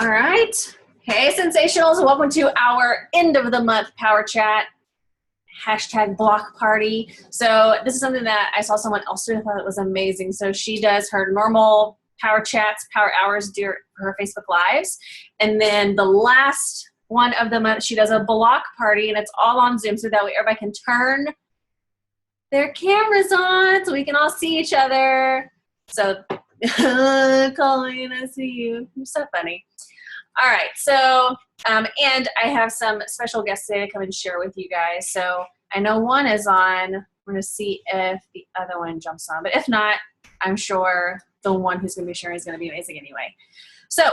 All right. Hey, Sensationals. Welcome to our end of the month power chat. Hashtag block party. So this is something that I saw someone else do. I thought it was amazing. So she does her normal power chats, power hours for her Facebook Lives. And then the last one of the month, she does a block party, and it's all on Zoom. So that way everybody can turn their cameras on so we can all see each other. So Colleen, I see you. You're so funny. All right, so, and I have some special guests today to come and share with you guys. So I know one is on. We're going to see if the other one jumps on. But if not, I'm sure the one who's going to be sharing is going to be amazing anyway. So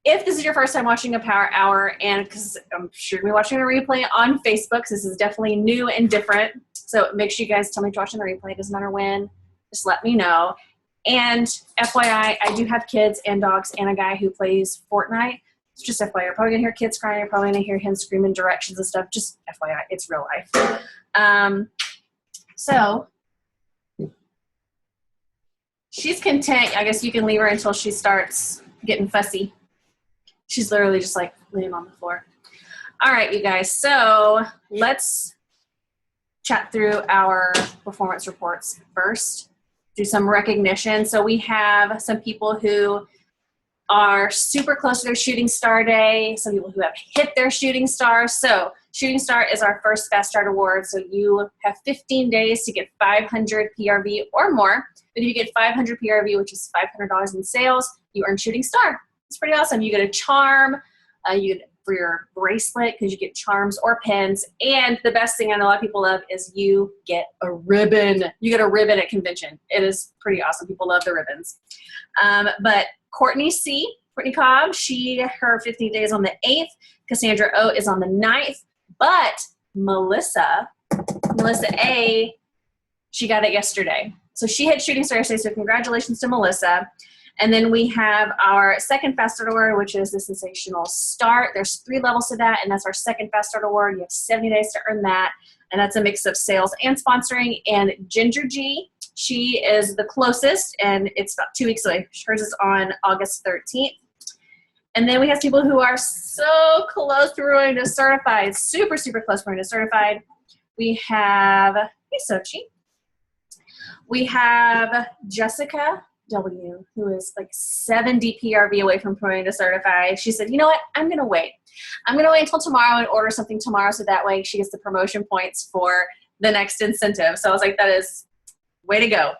if this is your first time watching a power hour, and because I'm sure you'll be watching a replay on Facebook, because this is definitely new and different. So make sure you guys tell me to watch the replay. It doesn't matter when. Just let me know. And FYI, I do have kids and dogs and a guy who plays Fortnite. It's just FYI. You're probably going to hear kids crying. You're probably going to hear him screaming directions and stuff. Just FYI. It's real life. So she's content. I guess you can leave her until she starts getting fussy. She's literally just like laying on the floor. All right, you guys. So let's chat through our performance reports first. Do some recognition. So we have some people who are super close to their shooting star day, some people who have hit their shooting star. So shooting star is our first Fast Start award. So you have 15 days to get 500 PRV or more. But if you get 500 PRV, which is $500 in sales, you earn shooting star. It's pretty awesome. You get a charm. You get for your bracelet because you get charms or pins. And the best thing I know a lot of people love is you get a ribbon. You get a ribbon at convention. It is pretty awesome. People love the ribbons. But Courtney Cobb, her 50 days on the 8th. Cassandra O is on the 9th. But Melissa A, she got it yesterday. So she hit shooting star yesterday, so congratulations to Melissa. And then we have our second Fast Start Award, which is the Sensational Start. There's 3 levels to that, and that's our second Fast Start Award. You have 70 days to earn that, and that's a mix of sales and sponsoring. And Ginger G, she is the closest, and it's about 2 weeks away. Hers is on August 13th. And then we have people who are so close to Ruin to Certified, super, super close to Ruin to Certified. We have, hey, Sochi. We have Jessica W, who is like 70 PRV away from promoting to certify. She said, you know what, I'm going to wait. I'm going to wait until tomorrow and order something tomorrow so that way she gets the promotion points for the next incentive. So I was like, that is way to go.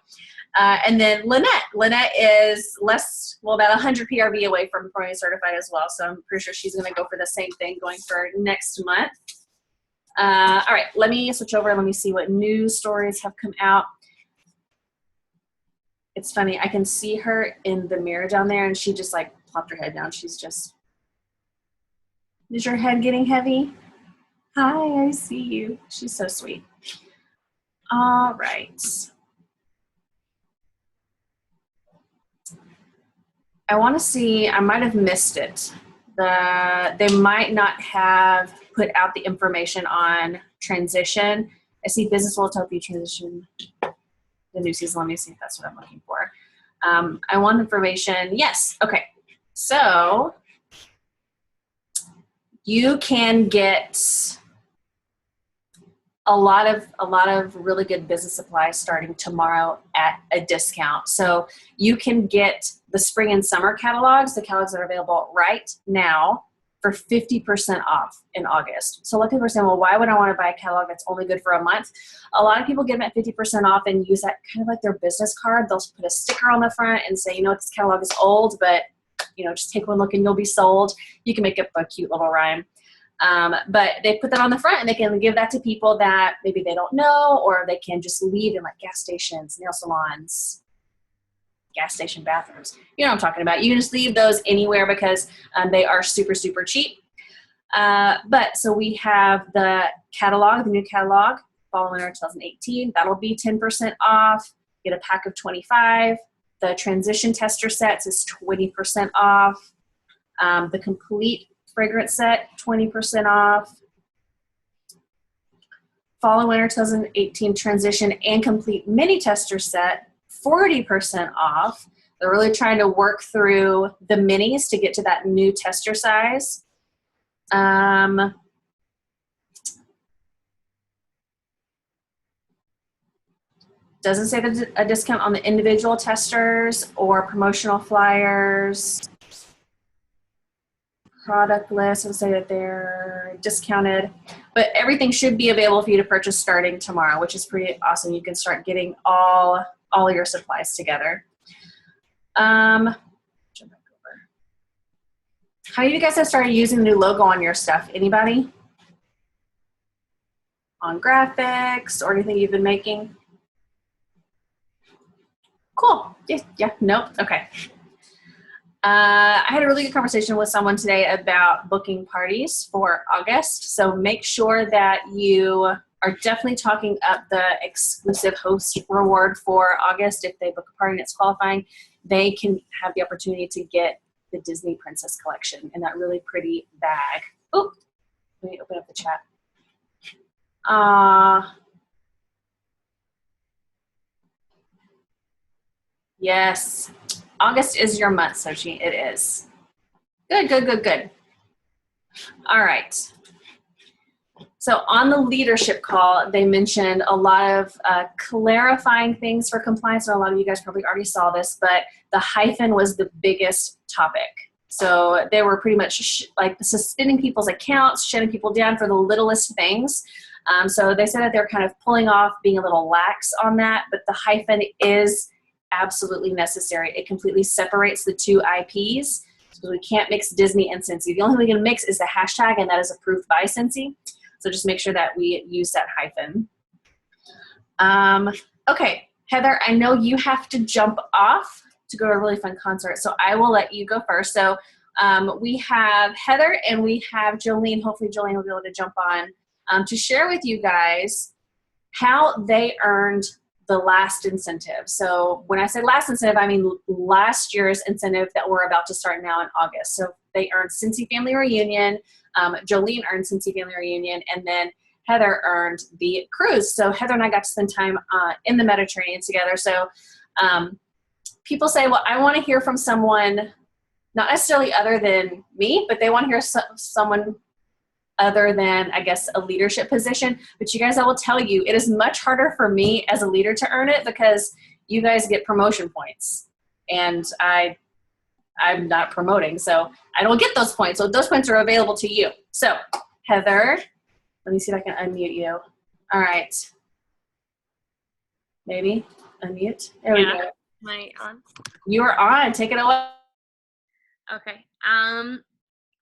And then Lynette is about 100 PRV away from promoting certified as well. So I'm pretty sure she's going to go for the same thing going for next month. All right, let me switch over. Let me see what news stories have come out. It's funny, I can see her in the mirror down there, and she just like plopped her head down. She's just, is your head getting heavy? Hi, I see you. She's so sweet. All right. I want to see, I might have missed it. They might not have put out the information on transition. I see business will help you transition the new season. Let me see if that's what I'm looking for. I want information. Yes. Okay. So you can get a lot of really good business supplies starting tomorrow at a discount. So you can get the spring and summer catalogs, the catalogs that are available right now, for 50% off in August. So a lot of people are saying, well, why would I want to buy a catalog that's only good for a month? A lot of people get them at 50% off and use that kind of like their business card. They'll put a sticker on the front and say, you know, this catalog is old, but you know, just take one look and you'll be sold. You can make up a cute little rhyme. But they put that on the front and they can give that to people that maybe they don't know, or they can just leave in like gas stations, nail salons, gas station bathrooms. You know what I'm talking about. You can just leave those anywhere because they are super, super cheap. But so we have the catalog, the new catalog, fall winter 2018. That'll be 10% off. Get a pack of 25. The transition tester sets is 20% off. The complete fragrance set, 20% off. Fall and winter 2018 transition and complete mini tester set, 40% off. They're really trying to work through the minis to get to that new tester size. Doesn't say there's a discount on the individual testers or promotional flyers. Product list, I'll say that they're discounted, but everything should be available for you to purchase starting tomorrow, which is pretty awesome. You can start getting all your supplies together. Jump back over. How many of you guys have started using the new logo on your stuff? Anybody? On graphics or anything you've been making? Cool. Yeah. Nope. Okay. I had a really good conversation with someone today about booking parties for August. So make sure that you are definitely talking up the exclusive host reward for August. If they book a party and it's qualifying, they can have the opportunity to get the Disney Princess Collection in that really pretty bag. Oh, let me open up the chat. Yes. August is your month, Sochi. It is. Good. All right. So on the leadership call, they mentioned a lot of clarifying things for compliance. And a lot of you guys probably already saw this, but the hyphen was the biggest topic. So they were pretty much like suspending people's accounts, shutting people down for the littlest things. So they said that they're kind of pulling off, being a little lax on that, but the hyphen is absolutely necessary. It completely separates the two IPs. So we can't mix Disney and Cincy. The only thing we can mix is the hashtag, and that is approved by Cincy. So just make sure that we use that hyphen. Okay, Heather, I know you have to jump off to go to a really fun concert, so I will let you go first. So we have Heather and we have Jolene. Hopefully Jolene will be able to jump on to share with you guys how they earned the last incentive. So when I say last incentive, I mean last year's incentive that we're about to start now in August. So they earned Cincy Family Reunion, Jolene earned Cincy Family Reunion, and then Heather earned the cruise. So Heather and I got to spend time in the Mediterranean together. So people say, well, I want to hear from someone, not necessarily other than me, but they want to hear someone other than, I guess, a leadership position. But you guys, I will tell you, it is much harder for me as a leader to earn it because you guys get promotion points. And I'm not promoting, so I don't get those points. So those points are available to you. So Heather, let me see if I can unmute you. All right. Maybe unmute. There we go. Am I on? You are on. Take it away. Okay.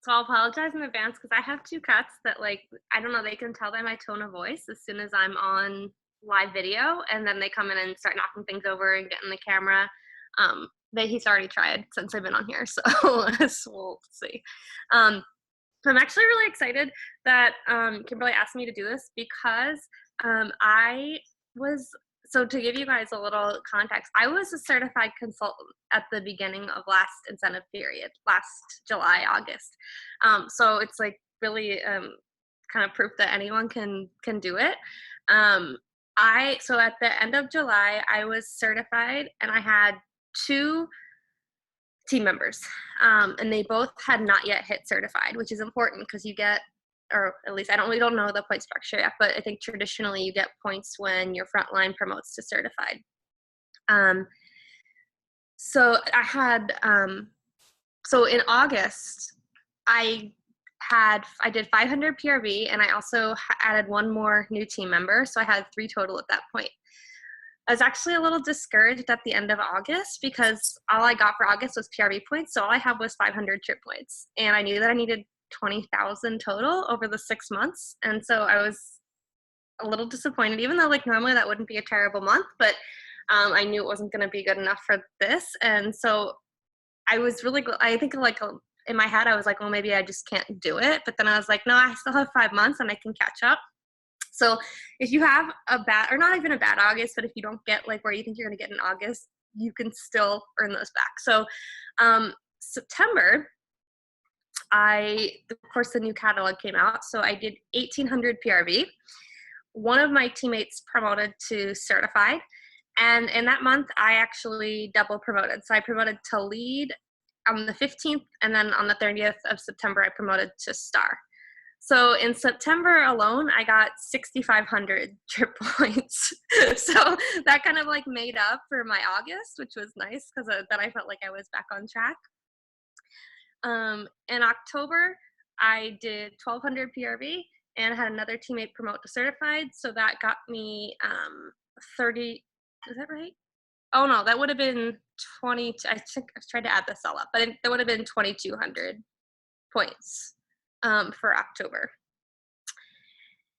So I'll apologize in advance because I have two cats that, like, I don't know, they can tell by my tone of voice as soon as I'm on live video, and then they come in and start knocking things over and getting the camera. He's already tried since I've been on here, so we'll see. I'm actually really excited that Kimberly asked me to do this because so to give you guys a little context, I was a certified consultant at the beginning of last incentive period, last July, August. So it's like really kind of proof that anyone can do it. So at the end of July, I was certified and I had 2 team members, and they both had not yet hit certified, which is important because you get, or at least we don't know the point structure yet, but I think traditionally you get points when your frontline promotes to certified. So I had, so in August, I did 500 PRV, and I also added 1 more new team member. So I had 3 total at that point. I was actually a little discouraged at the end of August because all I got for August was PRV points. So all I had was 500 trip points. And I knew that I needed 20,000 total over the 6 months. And so I was a little disappointed, even though like normally that wouldn't be a terrible month, but I knew it wasn't going to be good enough for this. And so I was really, I think like in my head, I was like, well, maybe I just can't do it. But then I was like, no, I still have 5 months and I can catch up. So if you have a bad, or not even a bad August, but if you don't get like where you think you're going to get in August, you can still earn those back. So September, of course, the new catalog came out. So I did 1,800 PRV. One of my teammates promoted to certified, And in that month, I actually double promoted. So I promoted to lead on the 15th, and then on the 30th of September, I promoted to star. So in September alone, I got 6,500 trip points. So that kind of like made up for my August, which was nice because then I felt like I was back on track. In October, I did 1,200 PRV and had another teammate promote to certified. So that got me 30, is that right? Oh no, that would have been 20. I think I tried to add this all up, but that would have been 2,200 points for October.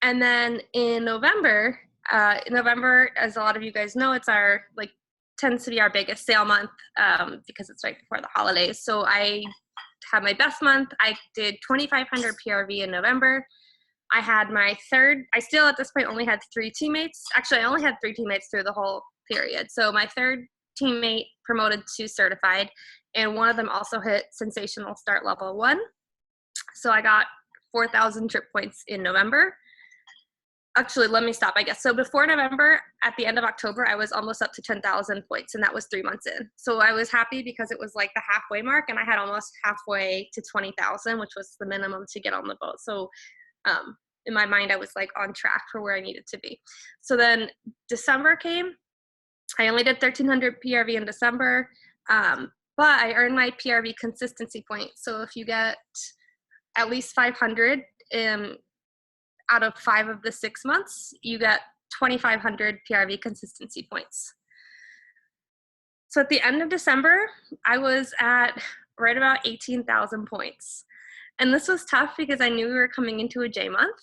And then in November, as a lot of you guys know, it's our tends to be our biggest sale month because it's right before the holidays. So I had my best month. I did 2,500 PRV in November. I had my third, I still at this point only had 3 teammates. Actually, I only had 3 teammates through the whole period. So my third teammate promoted to certified, and one of them also hit sensational start level 1. So I got 4,000 trip points in November. Actually, let me stop, I guess. So before November, at the end of October, I was almost up to 10,000 points, and that was 3 months in. So I was happy because it was like the halfway mark, and I had almost halfway to 20,000, which was the minimum to get on the boat. So in my mind, I was like on track for where I needed to be. So then December came. I only did 1,300 PRV in December, but I earned my PRV consistency point. So if you get at least 500 out of 5 of the 6 months, you get 2,500 PRV consistency points. So at the end of December, I was at right about 18,000 points. And this was tough because I knew we were coming into a J month,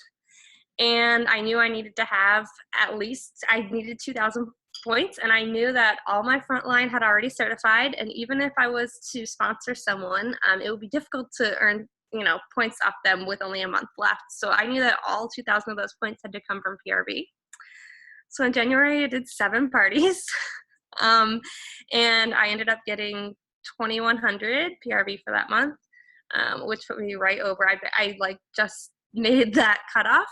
and I knew I needed to have at least, I needed 2,000 points, and I knew that all my frontline had already certified, and even if I was to sponsor someone, it would be difficult to earn points off them with only a month left. So I knew that all 2,000 of those points had to come from PRV. So in January, I did 7 parties, and I ended up getting 2,100 PRV for that month, which put me right over. I just made that cutoff.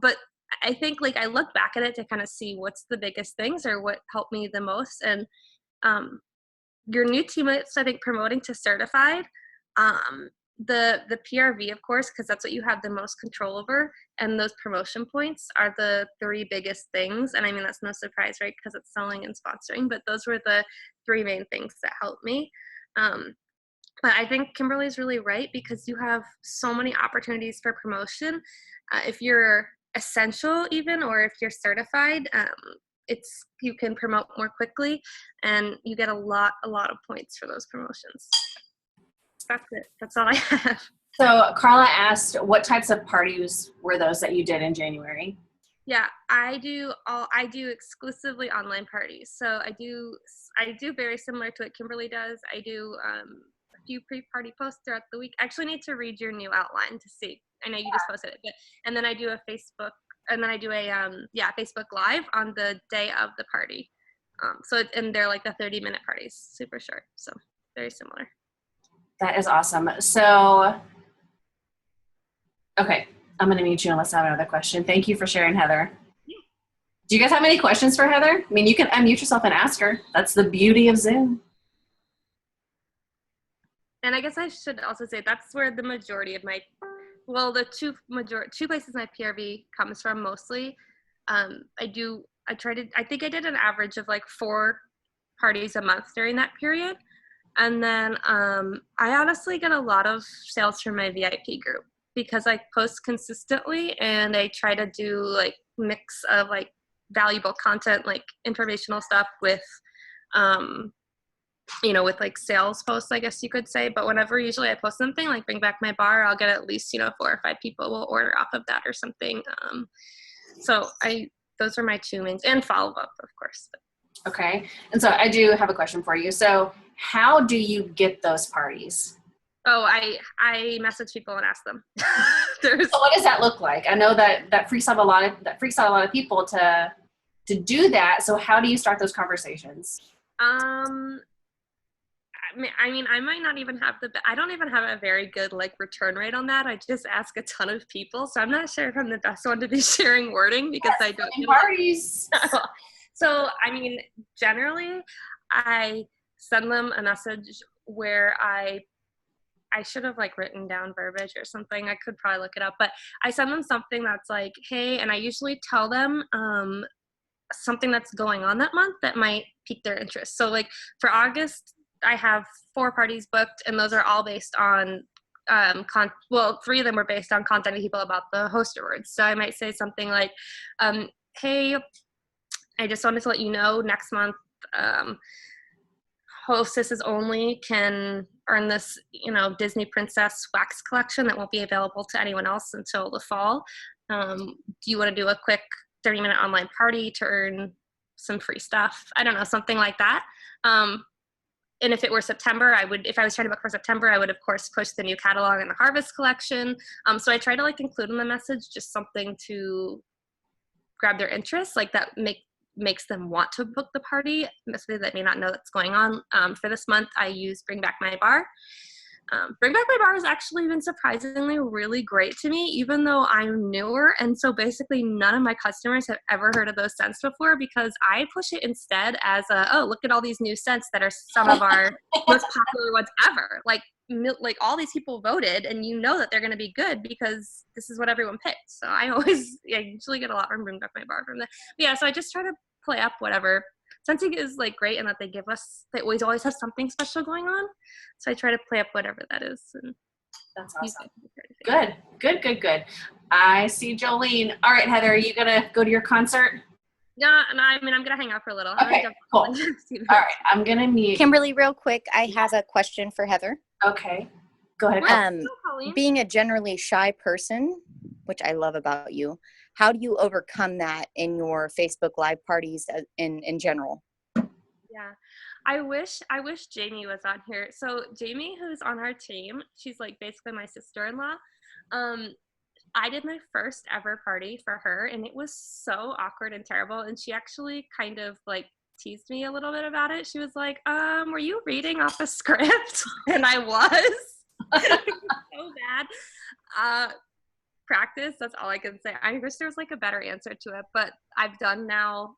But I think I look back at it to kind of see what's the biggest things or what helped me the most. And your new teammates, I think, promoting to certified, the PRV, of course, because that's what you have the most control over, and those promotion points are the 3 biggest things. And I mean, that's no surprise, right? Because it's selling and sponsoring, but those were the 3 main things that helped me. But I think Kimberly's really right, because you have so many opportunities for promotion. If you're essential even, or if you're certified, you can promote more quickly, and you get a lot of points for those promotions. That's it. That's all I have. So Carla asked, what types of parties were those that you did in January? Yeah, I do exclusively online parties. So I do very similar to what Kimberly does. I do a few pre-party posts throughout the week. I actually need to read your new outline to see. I know you just posted it, and then I do a Facebook, and then I do a Facebook Live on the day of the party. And they're like the 30-minute parties, super short. So very similar. That is awesome. So, okay, I'm going to mute you unless I have another question. Thank you for sharing, Heather. Yeah. Do you guys have any questions for Heather? I mean, you can unmute yourself and ask her. That's the beauty of Zoom. And I guess I should also say that's where the majority of the two places my PRV comes from mostly. I think I did an average of 4 parties a month during that period. And then I honestly get a lot of sales from my VIP group because I post consistently, and I try to do mix of valuable content, informational stuff with with sales posts, I guess you could say. But whenever usually I post something like bring back my bar, I'll get at least 4 or 5 people will order off of that or something. So those are my 2 mains, and follow up, of course. Okay. And so I do have a question for you. So how do you get those parties? Oh, I message people and ask them. So what does that look like? I know that freaks out a lot of people to do that. So how do you start those conversations? I mean, I might not even have I don't even have a very good return rate on that. I just ask a ton of people. So I'm not sure if I'm the best one to be sharing wording because I don't do parties. So, I mean, generally, I send them a message where I should have like written down verbiage or something. I could probably look it up, but I send them something that's like, hey, and I usually tell them something that's going on that month that might pique their interest. So like for August, I have 4 parties booked, and those are all based on well, 3 of them were based on contacting people about the host awards. So I might say something like, hey, I just wanted to let you know next month, hostesses only can earn this, Disney Princess wax collection that won't be available to anyone else until the fall. Do you want to do a quick 30-minute online party to earn some free stuff? I don't know, something like that. And if it were September, if I was trying to book for September, I would of course push the new catalog and the harvest collection. So I try to like include in the message just something to grab their interest, like that makes them want to book the party, especially that may not know that's going on. For this month, I use Bring Back My Bar. Bring Back My Bar has actually been surprisingly really great to me, even though I'm newer. And so basically none of my customers have ever heard of those scents before, because I push it instead as look at all these new scents that are some of our most popular ones ever. Like all these people voted, and you know that they're going to be good because this is what everyone picked. So I usually get a lot from Bring Back My Bar from that. But yeah, so I just try to play up whatever. Scenting is like great in that they always have something special going on. So I try to play up whatever that is. And that's awesome. Good. I see Jolene. All right, Heather, are you going to go to your concert? Yeah, and I'm going to hang out for a little. Okay, cool. All right, I'm going to mute. Kimberly, real quick, I have a question for Heather. Okay, go ahead. Being a generally shy person, which I love about you, how do you overcome that in your Facebook Live parties in general? Yeah, I wish Jamie was on here. So Jamie, who's on our team, she's like basically my sister-in-law. I did my first ever party for her, and it was so awkward and terrible. And she actually kind of like teased me a little bit about it. She was like, were you reading off a script? And I was. So bad. Practice, that's all I can say. I wish there was like a better answer to it, but I've done now,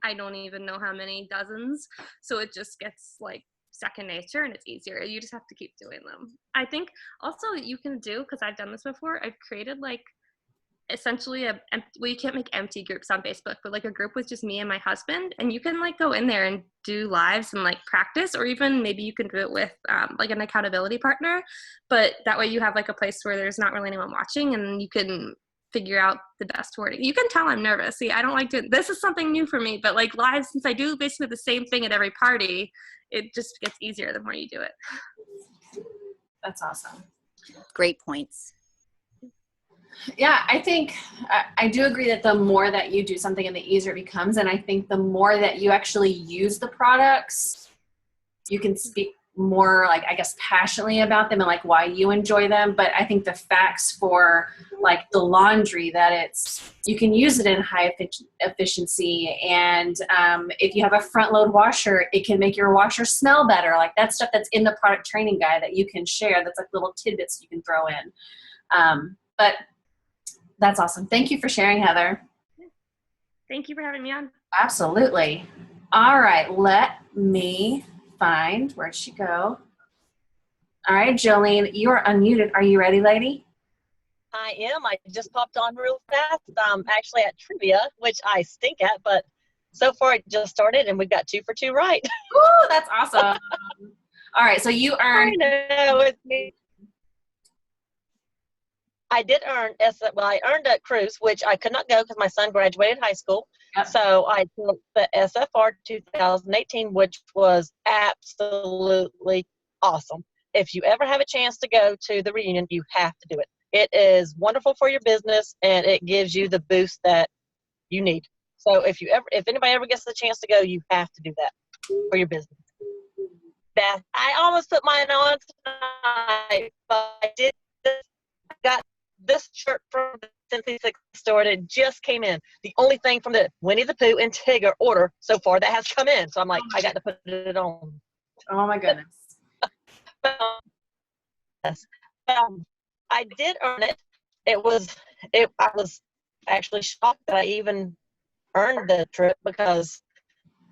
I don't even know how many dozens, so it just gets like second nature, and it's easier. You just have to keep doing them. I think also you can do, because I've done this before, I've created like essentially you can't make empty groups on Facebook, but like a group with just me and my husband, and you can like go in there and do lives and like practice, or even maybe you can do it with like an accountability partner, but that way you have like a place where there's not really anyone watching, and you can figure out the best wording. You can tell I'm nervous. See, I don't like to, this is something new for me, but like live, since I do basically the same thing at every party, it just gets easier the more you do it. That's awesome. Great points. Yeah, I think I do agree that the more that you do something and the easier it becomes, and I think the more that you actually use the products, you can speak more, like, I guess, passionately about them and like why you enjoy them. But I think the facts for like the laundry, that you can use it in high efficiency, and if you have a front load washer, it can make your washer smell better. Like that's stuff that's in the product training guide that you can share. That's like little tidbits you can throw in. But that's awesome. Thank you for sharing, Heather. Thank you for having me on. Absolutely. All right, let me find, where'd she go? All right, Jolene, you are unmuted. Are you ready, lady? I am. I just popped on real fast. Actually at trivia, which I stink at, but so far it just started and we've got 2 for 2 right. Ooh, that's awesome. All right, so you earned. I know, it's me. I did earn, I earned a cruise, which I could not go because my son graduated high school. Yep. So I took the SFR 2018, which was absolutely awesome. If you ever have a chance to go to the reunion, you have to do it. It is wonderful for your business, and it gives you the boost that you need. So if anybody ever gets the chance to go, you have to do that for your business. Beth, I almost put mine on tonight, but I did. I got this shirt from the Simply Six store, and it just came in. The only thing from the Winnie the Pooh and Tigger order so far that has come in. So I'm like, I got to put it on. Oh my goodness. Yes. I did earn it. I was actually shocked that I even earn the trip because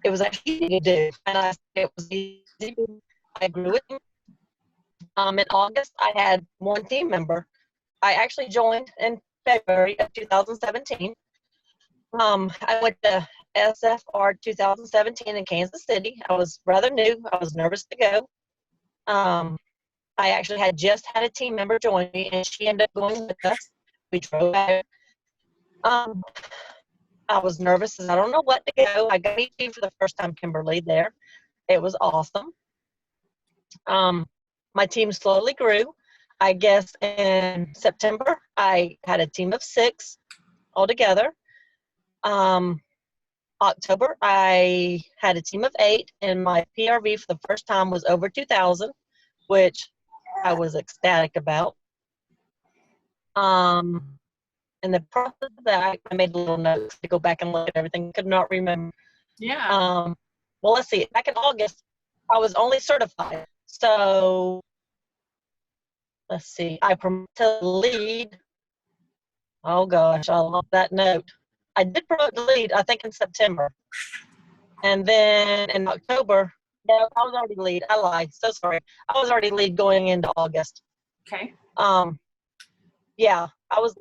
it was actually easy to do. And it was easy. I grew it. In August, I had one team member. I actually joined in February of 2017. I went to SFR 2017 in Kansas City. I was rather new. I was nervous to go. I actually had just had a team member join me, and she ended up going with us. We drove out. I was nervous, and I don't know what to go. I got to meet you for the first time, Kimberly, there. It was awesome. My team slowly grew. I guess in September, I had a team of 6 altogether. October, I had a team of 8, and my PRV for the first time was over 2,000, which I was ecstatic about. In the process of that, I made little notes to go back and look at everything. Could not remember. Yeah. Well, let's see. Back in August, I was only certified. So, let's see. I promoted to lead. Oh, gosh, I love that note. I did promote to lead, I think, in September. And then in October, no, I was already lead. I lied. So sorry. I was already lead going into August. Okay. Yeah, I was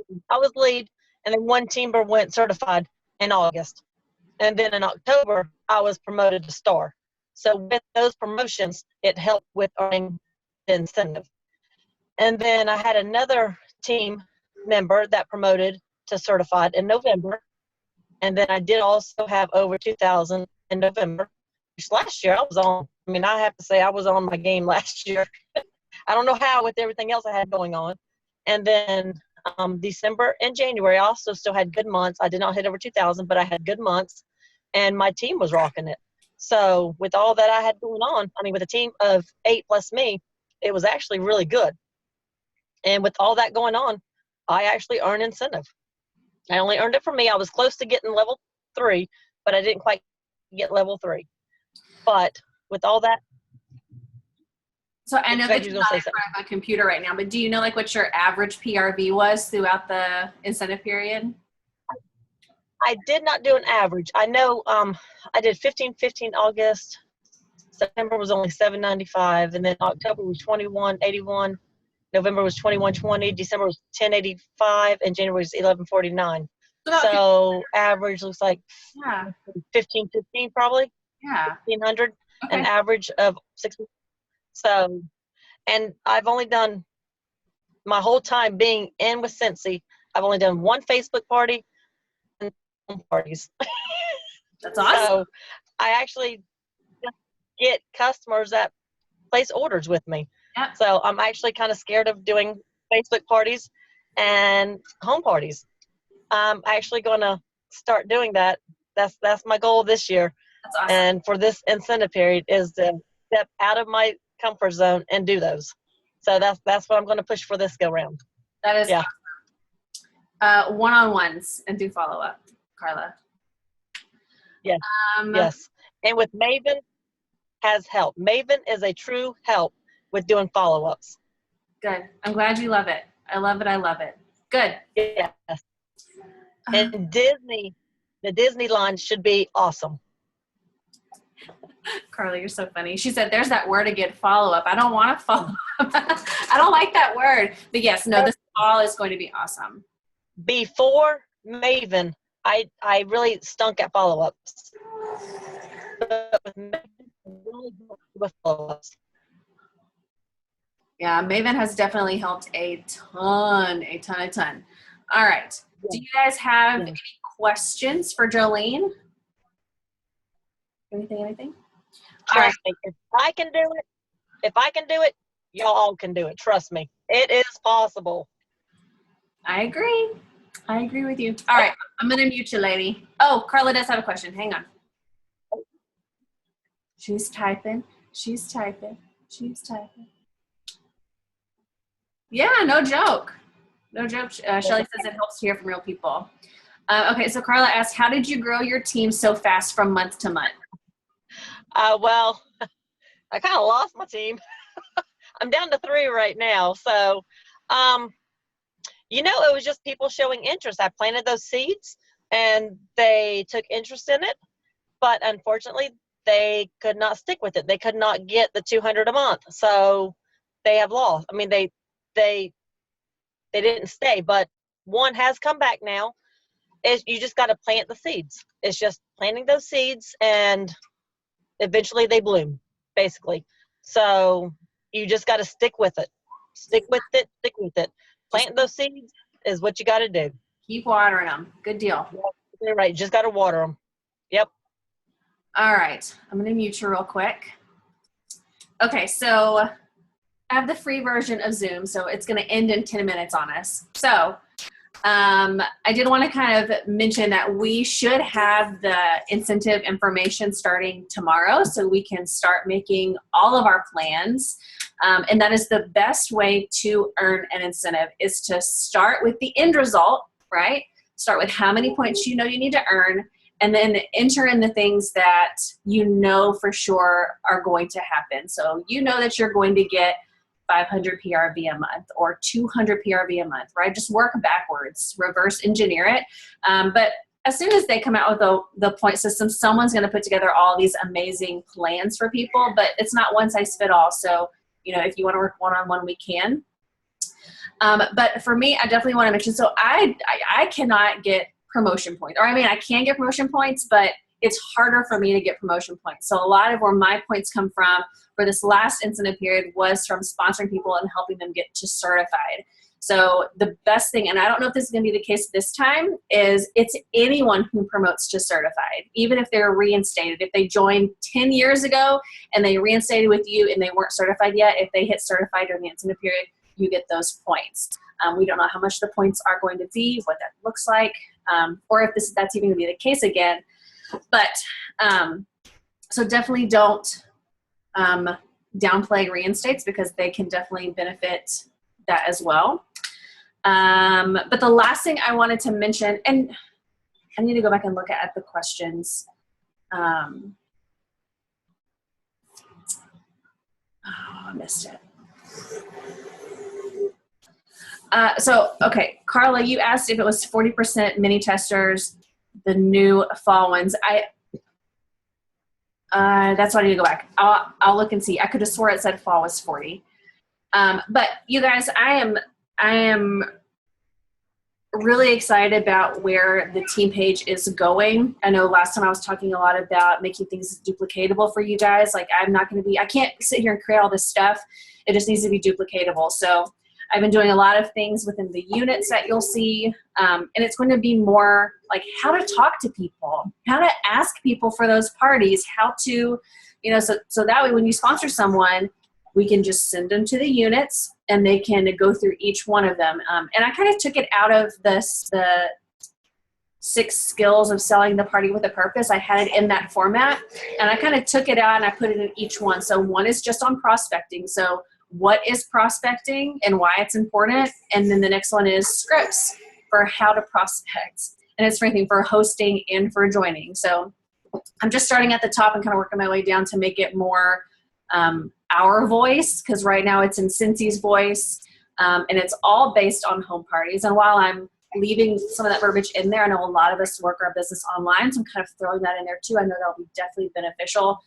lead, and then one team member went certified in August. And then in October, I was promoted to star. So with those promotions, it helped with earning the incentive. And then I had another team member that promoted to certified in November. And then I did also have over 2,000 in November. Which last year I was on. I mean, I have to say I was on my game last year. I don't know how with everything else I had going on. And then December and January, I also still had good months. I did not hit over 2,000, but I had good months, and my team was rocking it. So with all that I had going on, I mean, with a team of 8 plus me, it was actually really good. And with all that going on, I actually earned incentive. I only earned it for me. I was close to getting level 3, but I didn't quite get level 3. But with all that, so I know that you're not in front of a computer right now, but do you know like what your average PRV was throughout the incentive period? I did not do an average. I know I did 15.15 August. September was only 795, and then October was 2181. November was 2120. December was 1085, and January was 1149. So average looks like 1515 probably. Yeah. 1500. Okay. An average of 60. So, and I've only done my whole time being in with Cincy. I've only done one Facebook party and home parties. That's awesome. So I actually just get customers that place orders with me. Yep. So I'm actually kind of scared of doing Facebook parties and home parties. I'm actually going to start doing that. That's my goal this year. That's awesome. And for this incentive period is to step out of my comfort zone and do those. So that's what I'm going to push for this go round. That is awesome. One-on-ones and do follow-up, Carla. Yes. Yes. And with Maven has helped. Maven is a true help with doing follow-ups. Good. I'm glad you love it. I love it. I love it. Good. Yes. And Disney, the Disney line should be awesome. Carla, you're so funny. She said, there's that word again, follow-up. I don't want to follow up. I don't like that word. But yes, no, this fall is going to be awesome. Before Maven, I really stunk at follow-ups. But with Maven, really good with follow-ups. Yeah, Maven has definitely helped a ton. All right. Do you guys have any questions for Jolene? Anything? Trust me, if I can do it, y'all can do it. Trust me. It is possible. I agree with you. All right. I'm going to mute you, lady. Oh, Carla does have a question. Hang on. She's typing. Yeah, no joke. Shelly says it helps to hear from real people. Okay, so Carla asked, how did you grow your team so fast from month to month? Well, I kind of lost my team. I'm down to 3 right now. So, it was just people showing interest. I planted those seeds. and they took interest in it, but unfortunately they could not stick with it. They could not get the 200 a month, so they have lost. I mean, they didn't stay, but one has come back now. You just got to plant the seeds. It's just planting those seeds, and eventually they bloom, basically. So you just got to stick with it. Stick with it. Stick with it. Plant those seeds is what you got to do. Keep watering them. Good deal. You're right. Just got to water them. Yep. All right. I'm going to mute you real quick. Okay, so I have the free version of Zoom, so it's going to end in 10 minutes on us. So I did want to kind of mention that we should have the incentive information starting tomorrow, so we can start making all of our plans. And that is the best way to earn an incentive, is to start with the end result, right? Start with how many points you know you need to earn, and then enter in the things that you know for sure are going to happen. So you know that you're going to get 500 PRV a month or 200 PRV a month, right? Just work backwards, reverse engineer it. But as soon as they come out with the point system, someone's going to put together all these amazing plans for people, but it's not one size fit all. So, you know, if you want to work one-on-one, we can. But for me, I definitely want to mention, so I cannot get promotion points, or I mean, I can get promotion points, but it's harder for me to get promotion points. So a lot of where my points come from for this last incentive period was from sponsoring people and helping them get to certified. So the best thing, and I don't know if this is going to be the case this time, is it's anyone who promotes to certified, even if they're reinstated. If they joined 10 years ago and they reinstated with you and they weren't certified yet, if they hit certified during the incentive period, you get those points. We don't know how much the points are going to be, what that looks like, or if that's even going to be the case again. But so definitely don't downplay reinstates, because they can definitely benefit that as well. But the last thing I wanted to mention, and I need to go back and look at the questions. Oh, I missed it. Okay, Carla, you asked if it was 40% mini testers, the new fall ones. That's why I need to go back. I'll look and see. I could have swore it said fall was 40. But you guys, I am really excited about where the team page is going. I know last time I was talking a lot about making things duplicatable for you guys. Like, I can't sit here and create all this stuff. It just needs to be duplicatable. So I've been doing a lot of things within the units that you'll see, and it's going to be more like how to talk to people, how to ask people for those parties, how to, you know, so that way when you sponsor someone, we can just send them to the units and they can go through each one of them. And I kind of took it out of the 6 skills of selling the party with a purpose. I had it in that format, and I kind of took it out and I put it in each one. So one is just on prospecting. So what is prospecting and why it's important, and then the next one is scripts for how to prospect, and it's for anything, for hosting and for joining. So I'm just starting at the top and kind of working my way down to make it more our voice, because right now it's in Cincy's voice, and it's all based on home parties. And while I'm leaving some of that verbiage in there, I know a lot of us work our business online, so I'm kind of throwing that in there too. I know that'll be definitely beneficial,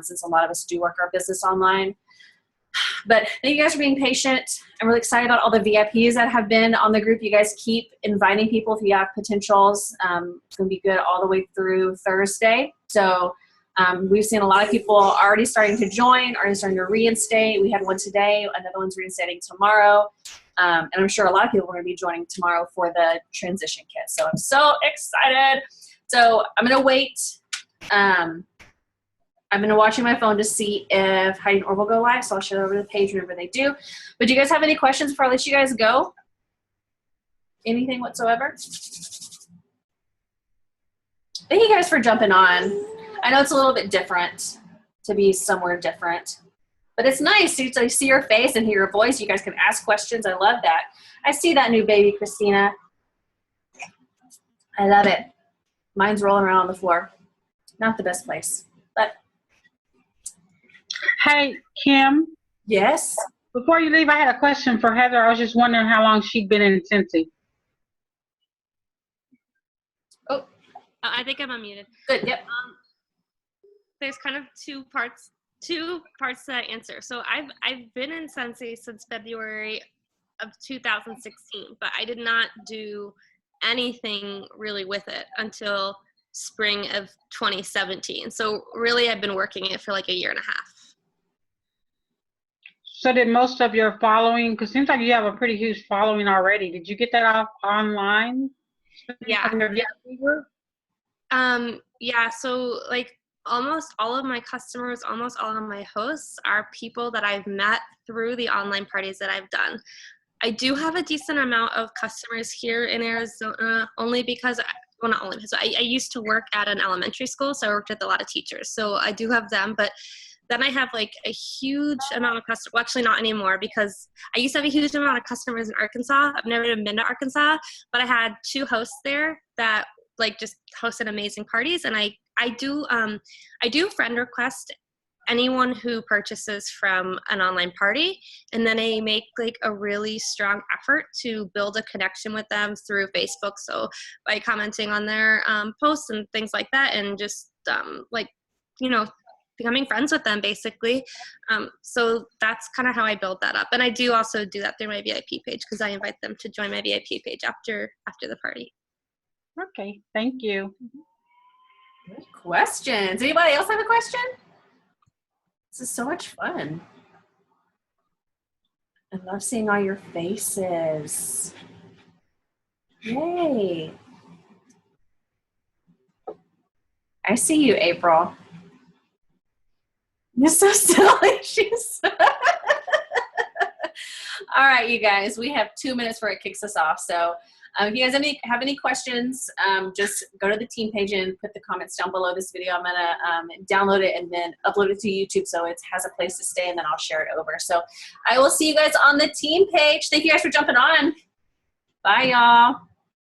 since a lot of us do work our business online. But thank you guys for being patient. I'm really excited about all the VIPs that have been on the group. You guys keep inviting people if you have potentials. It's going to be good all the way through Thursday. So we've seen a lot of people already starting to join, already starting to reinstate. We had one today. Another one's reinstating tomorrow. And I'm sure a lot of people are going to be joining tomorrow for the transition kit. So I'm so excited. So I'm going to wait. I've been watching my phone to see if Heidi and Orville go live, so I'll share over the page whenever they do. But do you guys have any questions before I let you guys go? Anything whatsoever? Thank you guys for jumping on. I know it's a little bit different to be somewhere different, but it's nice to see your face and hear your voice. You guys can ask questions. I love that. I see that new baby, Christina. I love it. Mine's rolling around on the floor. Not the best place, but. Hey, Kim. Yes? Before you leave, I had a question for Heather. I was just wondering how long she'd been in Cincy. Oh, I think I'm unmuted. Good. Yep. There's kind of two parts to that answer. So I've been in Sensei since February of 2016, but I did not do anything really with it until spring of 2017. So really I've been working it for like a year and a half. So did most of your following, because it seems like you have a pretty huge following already. Did you get that off online? Yeah. From your VIP group? Yeah, so like almost all of my customers, almost all of my hosts are people that I've met through the online parties that I've done. I do have a decent amount of customers here in Arizona only because, well, not only because I used to work at an elementary school, so I worked with a lot of teachers. So I do have them, but then I have like a huge amount of customers, well, actually not anymore, because I used to have a huge amount of customers in Arkansas. I've never even been to Arkansas, but I had 2 hosts there that like just hosted amazing parties. And I do friend request anyone who purchases from an online party, and then I make like a really strong effort to build a connection with them through Facebook. So by commenting on their posts and things like that, and just like, you know, becoming friends with them basically. So that's kind of how I build that up. And I do also do that through my VIP page, because I invite them to join my VIP page after the party. Okay, thank you. Good questions. Anybody else have a question? This is so much fun. I love seeing all your faces. Yay. I see you, April. You're so silly. She's all right, you guys, we have 2 minutes before it kicks us off. So if you guys have any questions, just go to the team page and put the comments down below this video. I'm going to download it and then upload it to YouTube so it has a place to stay, and then I'll share it over. So I will see you guys on the team page. Thank you guys for jumping on. Bye, y'all.